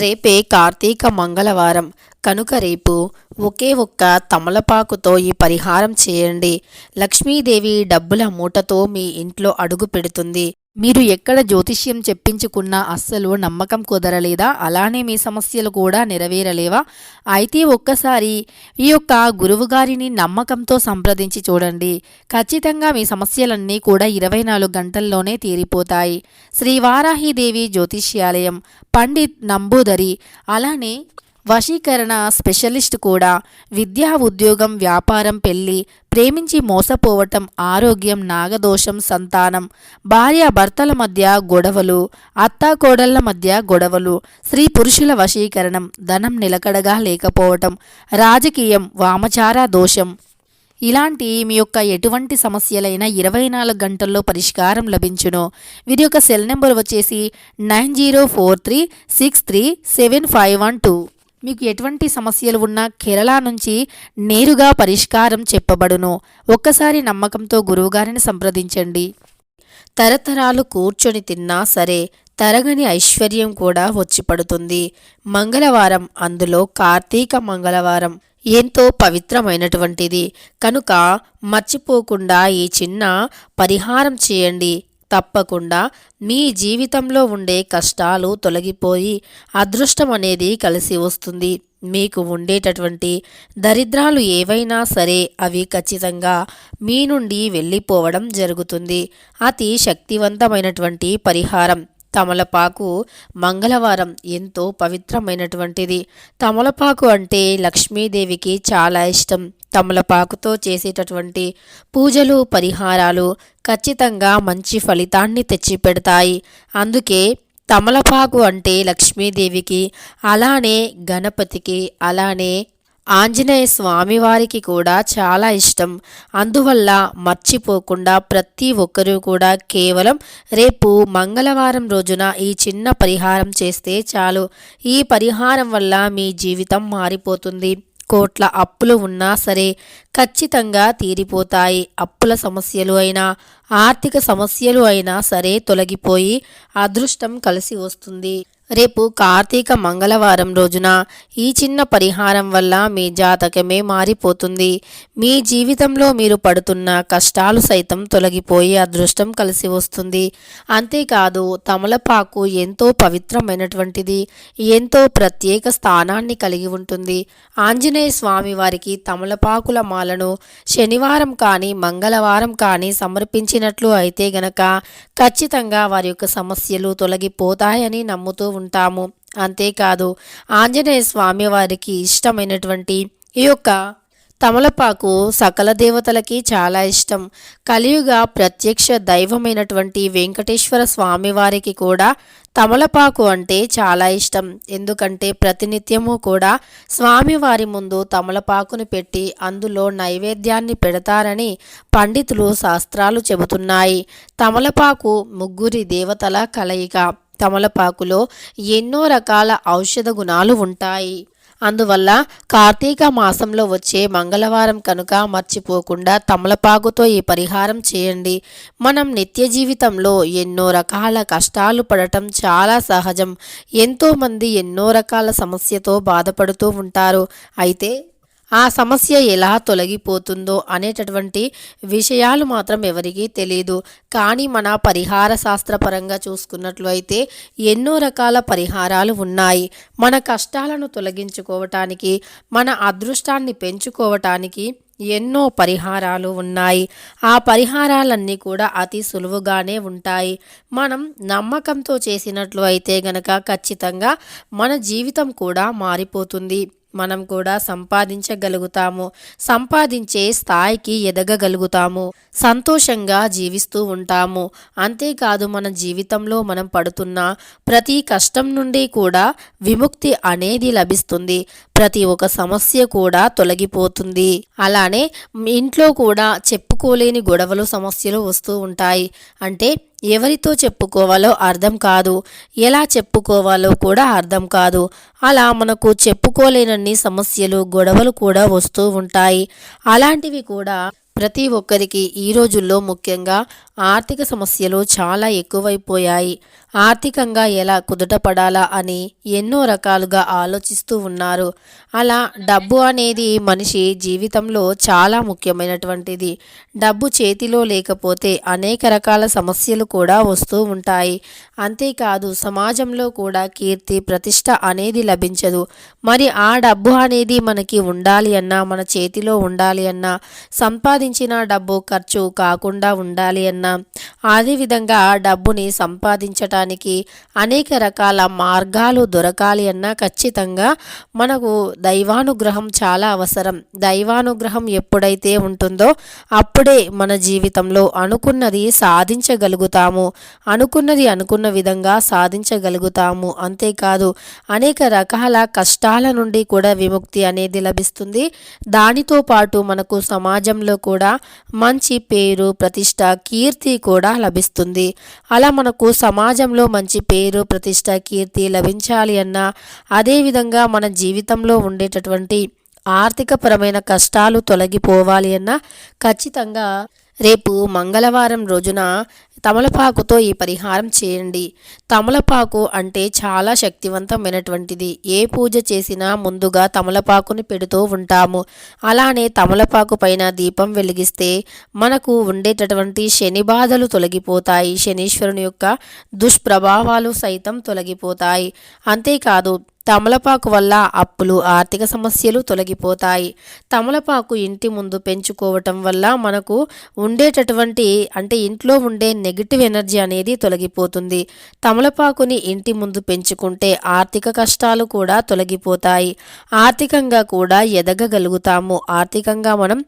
రేపే కార్తీక మంగళవారం కనుక రేపు ఒకే ఒక్క తమలపాకుతో ఈ పరిహారం చేయండి. లక్ష్మీదేవి డబ్బుల మూటతో మీ ఇంట్లో అడుగు పెడుతుంది. మీరు ఎక్కడ జ్యోతిష్యం చెప్పించుకున్నా అస్సలు నమ్మకం కుదరలేదా? అలానే మీ సమస్యలు కూడా నెరవేరలేవా? అయితే ఒక్కసారి ఈ యొక్క గురువుగారిని నమ్మకంతో సంప్రదించి చూడండి. ఖచ్చితంగా మీ సమస్యలన్నీ కూడా 24 గంటల్లోనే తీరిపోతాయి. శ్రీ వారాహిదేవి జ్యోతిష్యాలయం, పండిత్ నంబూదరి, అలానే వశీకరణ స్పెషలిస్ట్ కూడా. విద్యా, ఉద్యోగం, వ్యాపారం, పెళ్లి, ప్రేమించి మోసపోవటం, ఆరోగ్యం, నాగదోషం, సంతానం, భార్యాభర్తల మధ్య గొడవలు, అత్తాకోడళ్ల మధ్య గొడవలు, స్త్రీ పురుషుల వశీకరణం, ధనం నిలకడగా లేకపోవటం, రాజకీయం, వామచార దోషం, ఇలాంటి మీ యొక్క ఎటువంటి సమస్యలైనా 24 గంటల్లో పరిష్కారం లభించును. వీరి యొక్క సెల్ నెంబర్ వచ్చేసి 9043637512. మీకు ఎటువంటి సమస్యలు ఉన్నా కేరళ నుంచి నేరుగా పరిష్కారం చెప్పబడును. ఒక్కసారి నమ్మకంతో గురువుగారిని సంప్రదించండి. తరతరాలు కూర్చొని తిన్నా సరే తరగని ఐశ్వర్యం కూడా వచ్చి పడుతుంది. మంగళవారం, అందులో కార్తీక మంగళవారం ఎంతో పవిత్రమైనటువంటిది కనుక మర్చిపోకుండా ఈ చిన్న పరిహారం చేయండి. తప్పకుండా మీ జీవితంలో ఉండే కష్టాలు తొలగిపోయి అదృష్టం అనేది కలిసి వస్తుంది. మీకు ఉండేటటువంటి దరిద్రాలు ఏవైనా సరే అవి ఖచ్చితంగా మీ నుండి వెళ్ళిపోవడం జరుగుతుంది. అతి శక్తివంతమైనటువంటి పరిహారం. తమలపాకు మంగళవారం ఎంతో పవిత్రమైనటువంటిది. తమలపాకు అంటే లక్ష్మీదేవికి చాలా ఇష్టం. తమలపాకుతో చేసేటటువంటి పూజలు, పరిహారాలు ఖచ్చితంగా మంచి ఫలితాన్ని తెచ్చిపెడతాయి. అందుకే తమలపాకు అంటే లక్ష్మీదేవికి, అలానే గణపతికి, అలానే ఆంజనేయ స్వామివారికి కూడా చాలా ఇష్టం. అందువల్ల మర్చిపోకుండా ప్రతి ఒక్కరూ కూడా కేవలం రేపు మంగళవారం రోజున ఈ చిన్న పరిహారం చేస్తే చాలు. ఈ పరిహారం వల్ల మీ జీవితం మారిపోతుంది. కోట్ల అప్పులు ఉన్నా సరే ఖచ్చితంగా తీరిపోతాయి. అప్పుల సమస్యలు అయినా, ఆర్థిక సమస్యలు అయినా సరే తొలగిపోయి అదృష్టం కలిసి వస్తుంది. రేపు కార్తీక మంగళవారం రోజున ఈ చిన్న పరిహారం వల్ల మీ జాతకమే మారిపోతుంది. మీ జీవితంలో మీరు పడుతున్న కష్టాలు సైతం తొలగిపోయి అదృష్టం కలిసి వస్తుంది. అంతేకాదు తమలపాకు ఎంతో పవిత్రమైనటువంటిది, ఎంతో ప్రత్యేక స్థానాన్ని కలిగి ఉంటుంది. ఆంజనేయ స్వామి వారికి తమలపాకుల మాలను శనివారం కానీ మంగళవారం కానీ సమర్పించినట్లు అయితే గనక ఖచ్చితంగా వారి యొక్క సమస్యలు తొలగిపోతాయని నమ్ముతూ ఉంటాము. అంతేకాదు ఆంజనేయ స్వామి వారికి ఇష్టమైనటువంటి ఈ యొక్క తమలపాకు సకల దేవతలకి చాలా ఇష్టం. కలియుగ ప్రత్యక్ష దైవమైనటువంటి వెంకటేశ్వర స్వామి వారికి కూడా తమలపాకు అంటే చాలా ఇష్టం. ఎందుకంటే ప్రతినిత్యము కూడా స్వామివారి ముందు తమలపాకును పెట్టి అందులో నైవేద్యాన్ని పెడతారని పండితులు శాస్త్రాలు చెబుతున్నాయి. తమలపాకు ముగ్గురి దేవతల కలయిక. తమలపాకులో ఎన్నో రకాల ఔషధ గుణాలు ఉంటాయి. అందువల్ల కార్తీక మాసంలో వచ్చే మంగళవారం కనుక మర్చిపోకుండా తమలపాకుతో ఈ పరిహారం చేయండి. మనం నిత్య జీవితంలో ఎన్నో రకాల కష్టాలు పడటం చాలా సహజం. ఎంతోమంది ఎన్నో రకాల సమస్యతో బాధపడుతూ ఉంటారు. అయితే ఆ సమస్య ఎలా తొలగిపోతుందో అనేటటువంటి విషయాలు మాత్రం ఎవరికీ తెలియదు. కానీ మన పరిహార శాస్త్రపరంగా చూసుకున్నట్లు అయితే ఎన్నో రకాల పరిహారాలు ఉన్నాయి. మన కష్టాలను తొలగించుకోవటానికి, మన అదృష్టాన్ని పెంచుకోవటానికి ఎన్నో పరిహారాలు ఉన్నాయి. ఆ పరిహారాలన్నీ కూడా అతి సులువుగానే ఉంటాయి. మనం నమ్మకంతో చేసినట్లు అయితే గనక ఖచ్చితంగా మన జీవితం కూడా మారిపోతుంది. మనం కూడా సంపాదించగలుగుతాము. సంపాదించే స్థాయికి ఎదగగలుగుతాము. సంతోషంగా జీవిస్తూ ఉంటాము. అంతేకాదు మన జీవితంలో మనం పడుతున్న ప్రతి కష్టం నుండి కూడా విముక్తి అనేది లభిస్తుంది. ప్రతి ఒక్క సమస్య కూడా తొలగిపోతుంది. అలానే ఇంట్లో కూడా చెప్పుకోలేని గొడవలు, సమస్యలు వస్తూ ఉంటాయి. అంటే ఎవరితో చెప్పుకోవాలో అర్థం కాదు, ఎలా చెప్పుకోవాలో కూడా అర్థం కాదు. అలా మనకు చెప్పుకోలేనన్ని సమస్యలు, గొడవలు కూడా వస్తూ ఉంటాయి. అలాంటివి కూడా ప్రతి ఒక్కరికి ఈ రోజుల్లో ముఖ్యంగా ఆర్థిక సమస్యలు చాలా ఎక్కువైపోయాయి. ఆర్థికంగా ఎలా కుదుటపడాలా అని ఎన్నో రకాలుగా ఆలోచిస్తూ ఉన్నారు. అలా డబ్బు అనేది మనిషి జీవితంలో చాలా ముఖ్యమైనటువంటిది. డబ్బు చేతిలో లేకపోతే అనేక రకాల సమస్యలు కూడా వస్తూ ఉంటాయి. అంతేకాదు సమాజంలో కూడా కీర్తి ప్రతిష్ట అనేది లభించదు. మరి ఆ డబ్బు అనేది మనకి ఉండాలి అన్నా, మన చేతిలో ఉండాలి అన్నా, సంపాదించిన డబ్బు ఖర్చు కాకుండా ఉండాలి అన్నా, అదేవిధంగా డబ్బుని సంపాదించటానికి అనేక రకాల మార్గాలు దొరకాలి అన్నా ఖచ్చితంగా మనకు దైవానుగ్రహం చాలా అవసరం. దైవానుగ్రహం ఎప్పుడైతే ఉంటుందో అప్పుడే మన జీవితంలో అనుకున్నది సాధించగలుగుతాము. అనుకున్నది అనుకున్న విధంగా సాధించగలుగుతాము. అంతేకాదు అనేక రకాల కష్టాల నుండి కూడా విముక్తి అనేది లభిస్తుంది. దానితో పాటు మనకు సమాజంలో కూడా మంచి పేరు ప్రతిష్ట కీర్తి కూడా లభిస్తుంది. అలా మనకు సమాజంలో మంచి పేరు ప్రతిష్ట కీర్తి లభించాలి అన్నా, అదేవిధంగా మన జీవితంలో ఉండేటటువంటి ఆర్థికపరమైన కష్టాలు తొలగిపోవాలి అన్నా ఖచ్చితంగా రేపు మంగళవారం రోజున తమలపాకుతో ఈ పరిహారం చేయండి. తమలపాకు అంటే చాలా శక్తివంతమైనటువంటిది. ఏ పూజ చేసినా ముందుగా తమలపాకుని పెడుతూ ఉంటాము. అలానే తమలపాకు పైన దీపం వెలిగిస్తే మనకు ఉండేటటువంటి శని బాధలు తొలగిపోతాయి. శనీశ్వరుని యొక్క దుష్ప్రభావాలు సైతం తొలగిపోతాయి. అంతేకాదు తమలపాకు వల్ల అప్పులు ఆర్థిక సమస్యలు తొలగిపోతాయి. తమలపాకు ఇంటి ముందు పెంచుకోవటం వల్ల మనకు ఉండేటటువంటి ఇంట్లో ఉండే నెగిటివ్ ఎనర్జీ అనేది తొలగిపోతుంది. తమలపాకుని ఇంటి ముందు పెంచుకుంటే ఆర్థిక కష్టాలు కూడా తొలగిపోతాయి. ఆర్థికంగా కూడా ఎదగగలుగుతాము. ఆర్థికంగా మనం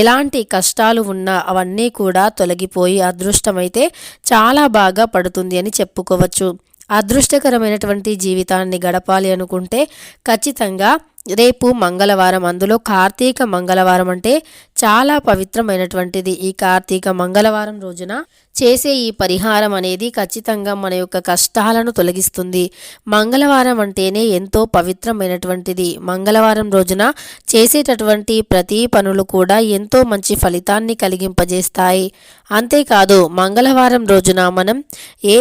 ఎలాంటి కష్టాలు ఉన్నా అవన్నీ కూడా తొలగిపోయి అదృష్టమైతే చాలా బాగా పడుతుంది అని చెప్పుకోవచ్చు. అదృష్టకరమైనటువంటి జీవితాన్ని గడపాలి అనుకుంటే ఖచ్చితంగా రేపు మంగళవారం, అందులో కార్తీక మంగళవారం అంటే చాలా పవిత్రమైనటువంటిది. ఈ కార్తీక మంగళవారం రోజున చేసే ఈ పరిహారం అనేది ఖచ్చితంగా మన యొక్క కష్టాలను తొలగిస్తుంది. మంగళవారం అంటేనే ఎంతో పవిత్రమైనటువంటిది. మంగళవారం రోజున చేసేటటువంటి ప్రతి పనులు కూడా ఎంతో మంచి ఫలితాన్ని కలిగింపజేస్తాయి. అంతేకాదు మంగళవారం రోజున మనం ఏ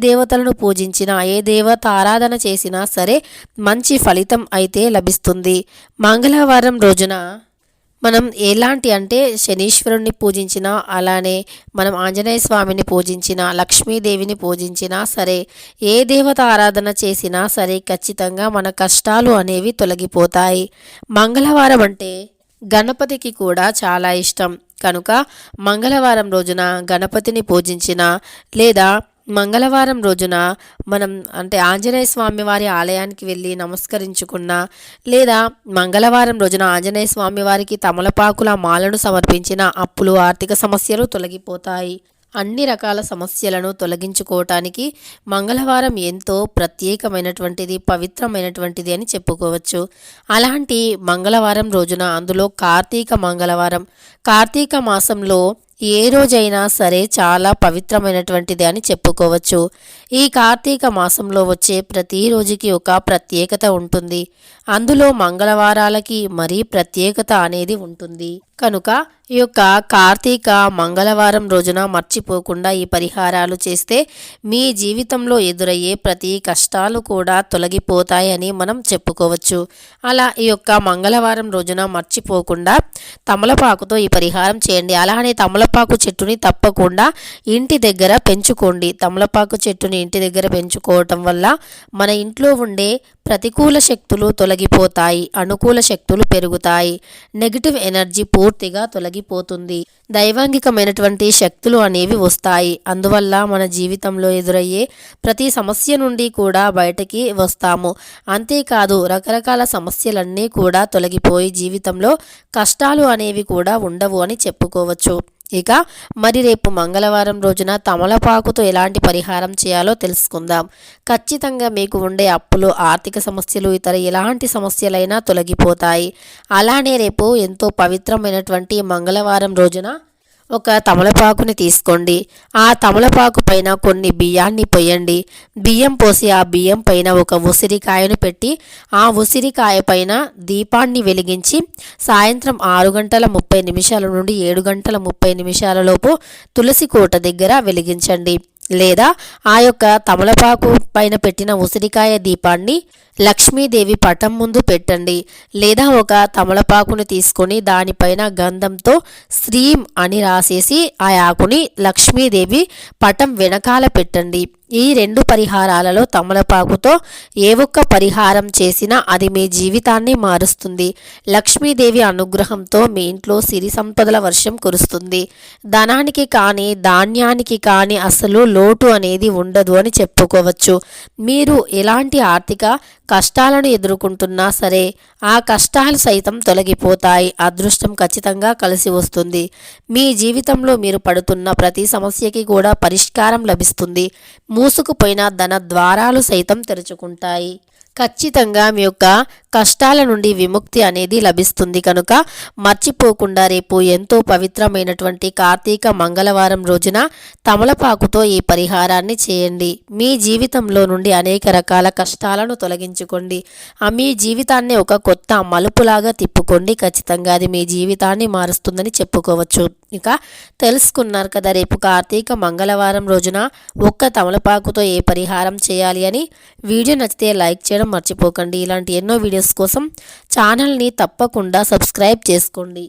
దేవతలను పూజించినా, ఏ దేవత ఆరాధన చేసినా సరే మంచి ఫలితం అయితే లభిస్తుంది. మంగళవారం రోజున మనం శనీశ్వరుణ్ణి పూజించినా, అలానే మనం ఆంజనేయ స్వామిని పూజించినా, లక్ష్మీదేవిని పూజించినా సరే, ఏ దేవత ఆరాధన చేసినా సరే ఖచ్చితంగా మన కష్టాలు అనేవి తొలగిపోతాయి. మంగళవారం అంటే గణపతికి కూడా చాలా ఇష్టం కనుక మంగళవారం రోజున గణపతిని పూజించినా, లేదా మంగళవారం రోజున మనం ఆంజనేయ స్వామి వారి ఆలయానికి వెళ్ళి నమస్కరించుకున్నా, లేదా మంగళవారం రోజున ఆంజనేయ స్వామి వారికి తమలపాకుల మాలను సమర్పించిన అప్పులు ఆర్థిక సమస్యలు తొలగిపోతాయి. అన్ని రకాల సమస్యలను తొలగించుకోవటానికి మంగళవారం ఎంతో ప్రత్యేకమైనటువంటిది, పవిత్రమైనటువంటిది అని చెప్పుకోవచ్చు. అలాంటి మంగళవారం రోజున, అందులో కార్తీక మంగళవారం, కార్తీక మాసంలో ఏ రోజైనా సరే చాలా పవిత్రమైనటువంటిది అని చెప్పుకోవచ్చు. ఈ కార్తీక మాసంలో వచ్చే ప్రతి రోజుకి ఒక ప్రత్యేకత ఉంటుంది. అందులో మంగళవారాలకి మరీ ప్రత్యేకత అనేది ఉంటుంది. కనుక ఈ యొక్క కార్తీక మంగళవారం రోజున మర్చిపోకుండా ఈ పరిహారాలు చేస్తే మీ జీవితంలో ఎదురయ్యే ప్రతి కష్టాలు కూడా తొలగిపోతాయని మనం చెప్పుకోవచ్చు. అలా ఈ యొక్క మంగళవారం రోజున మర్చిపోకుండా తమలపాకుతో ఈ పరిహారం చేయండి. అలానే తమలపాకు చెట్టుని తప్పకుండా ఇంటి దగ్గర పెంచుకోండి. తమలపాకు చెట్టుని ఇంటి దగ్గర పెంచుకోవటం వల్ల మన ఇంట్లో ఉండే ప్రతికూల శక్తులు తొలగిపోతాయి, అనుకూల శక్తులు పెరుగుతాయి, నెగిటివ్ ఎనర్జీ పూర్తిగా తొలగిపోతుంది, దైవాంగికమైనటువంటి శక్తులు అనేవి వస్తాయి. అందువల్ల మన జీవితంలో ఎదురయ్యే ప్రతి సమస్య నుండి కూడా బయటకి వస్తాము. అంతేకాదు రకరకాల సమస్యలన్నీ కూడా తొలగిపోయి జీవితంలో కష్టాలు అనేవి కూడా ఉండవు అని చెప్పుకోవచ్చు. ఇక మరి రేపు మంగళవారం రోజున తమలపాకుతో ఎలాంటి పరిహారం చేయాలో తెలుసుకుందాం. ఖచ్చితంగా మీకు ఉండే అప్పులు, ఆర్థిక సమస్యలు, ఇతర ఎలాంటి సమస్యలైనా తొలగిపోతాయి. అలానే రేపు ఎంతో పవిత్రమైనటువంటి మంగళవారం రోజున ఒక తమలపాకుని తీసుకోండి. ఆ తమలపాకు పైన కొన్ని బియ్యాన్ని పొయ్యండి. బియ్యం పోసి ఆ బియ్యం పైన ఒక ఉసిరికాయను పెట్టి ఆ ఉసిరికాయ పైన దీపాన్ని వెలిగించి సాయంత్రం 6 గంటల 30 నిమిషాల నుండి 7 గంటల 30 నిమిషాల లోపు తులసి కోట దగ్గర వెలిగించండి. లేదా ఆ యొక్క తమలపాకు పైన పెట్టిన ఉసిరికాయ దీపాన్ని లక్ష్మీదేవి పటం ముందు పెట్టండి. లేదా ఒక తమలపాకుని తీసుకొని దానిపైన గంధంతో శ్రీం అని రాసేసి ఆ ఆకుని లక్ష్మీదేవి పటం వెనకాల పెట్టండి. ఈ 2 పరిహారాలలో తమలపాకుతో ఏ ఒక్క పరిహారం చేసినా అది మీ జీవితాన్ని మారుస్తుంది. లక్ష్మీదేవి అనుగ్రహంతో మీ ఇంట్లో సిరి సంపదల వర్షం కురుస్తుంది. ధనానికి కానీ ధాన్యానికి కానీ అసలు లోటు అనేది ఉండదు అని చెప్పుకోవచ్చు. మీరు ఎలాంటి ఆర్థిక కష్టాలను ఎదుర్కొంటున్నా సరే ఆ కష్టాలు సైతం తొలగిపోతాయి. అదృష్టం ఖచ్చితంగా కలిసి వస్తుంది. మీ జీవితంలో మీరు పడుతున్న ప్రతి సమస్యకి కూడా పరిష్కారం లభిస్తుంది. మూసుకుపోయిన ధన ద్వారాలు సైతం తెరుచుకుంటాయి. ఖచ్చితంగా మీ యొక్క కష్టాల నుండి విముక్తి అనేది లభిస్తుంది. కనుక మర్చిపోకుండా రేపు ఎంతో పవిత్రమైనటువంటి కార్తీక మంగళవారం రోజున తమలపాకుతో ఈ పరిహారాన్ని చేయండి. మీ జీవితంలో నుండి అనేక రకాల కష్టాలను తొలగించుకోండి. మీ జీవితాన్ని ఒక కొత్త మలుపులాగా తిప్పుకోండి. ఖచ్చితంగా అది మీ జీవితాన్ని మారుస్తుందని చెప్పుకోవచ్చు. ఇక తెలుసుకున్నారు కదా రేపు కార్తీక మంగళవారం రోజున ఒక్క తమలపాకుతో ఏ పరిహారం చేయాలి అని. వీడియో నచ్చితే లైక్ చేయడం మర్చిపోకండి. ఇలాంటి ఎన్నో వీడియోస్ కోసం ఛానల్ని తప్పకుండా సబ్స్క్రైబ్ చేసుకోండి.